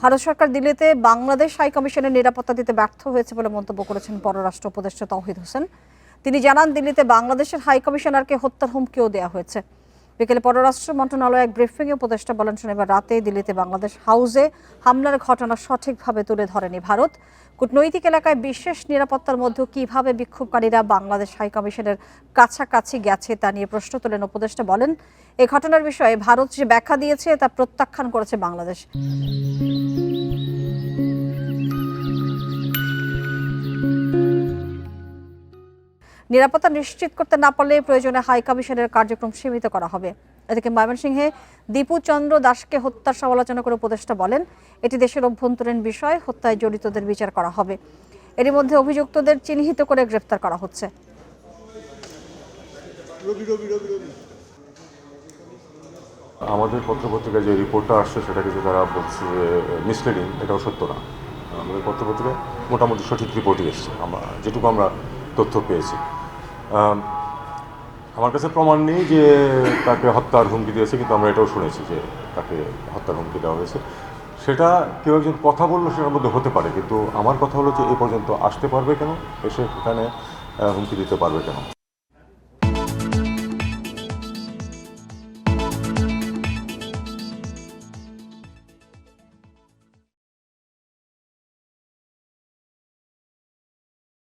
ভারত সরকার দিল্লিতে বাংলাদেশ হাই কমিশনের নিরাপত্তা দিতে ব্যর্থ হয়েছে বলে মন্তব্য করেছেন পররাষ্ট্র উপদেষ্টা তৌহিদ হোসেন। তিনি জানান, দিল্লিতে বাংলাদেশের হাই কমিশনারকে হত্যার হুমকিও দেওয়া হয়েছে। বিকেলে পররাষ্ট্র মন্ত্রণালয়ে এক ব্রিফিংয়ে উপদেষ্টা বলেন, শনিবার রাতে দিল্লিতে বাংলাদেশ হাউসে হামলার ঘটনা সঠিকভাবে তুলে ধরেনি ভারত। কূটনৈতিক এলাকায় বিশেষ নিরাপত্তার মধ্যে কিভাবে বিক্ষোভকারীরা বাংলাদেশ হাই কমিশনের কাছাকাছি গেছে তা নিয়ে প্রশ্ন তোলেন উপদেষ্টা। বলেন, এই ঘটনার বিষয়ে ভারত যে ব্যাখ্যা দিয়েছে তা প্রত্যাখ্যান করেছে বাংলাদেশ। নিরাপত্তা নিশ্চিত করতে না পারলে প্রয়োজনে হাই কমিশনের কার্যক্রম সীমিত করা হবে। এদিকে ময়মনসিংহে দীপু চন্দ্র দাসকে হত্যার সমালোচনা করে উপদেষ্টা বলেন, এটি দেশের অভ্যন্তরীণ বিষয়, হত্যায় জড়িতদের বিচার করা হবে। এরই মধ্যে অভিযুক্তদের চিহ্নিত করে গ্রেফতার করা হচ্ছে। আমাদের পত্রপত্রিকায় যে রিপোর্টটা আসছে সেটা কিন্তু তারা বলছে মিসলিডিং, এটাও সত্য না। আমাদের পত্রপত্রিকায় মোটামুটি সঠিক রিপোর্টই এসছে, যেটুকু আমরা তথ্য পেয়েছি। আমার কাছে প্রমাণ নেই যে তাকে হত্যার হুমকি দিয়েছে, কিন্তু আমরা এটাও শুনেছি যে তাকে হত্যার হুমকি দেওয়া হয়েছে। সেটা কেউ একজন কথা বললো সেটার মধ্যে হতে পারে, কিন্তু আমার কথা হলো যে এ পর্যন্ত আসতে পারবে কেন, এসে এখানে হুমকি দিতে পারবে কেন।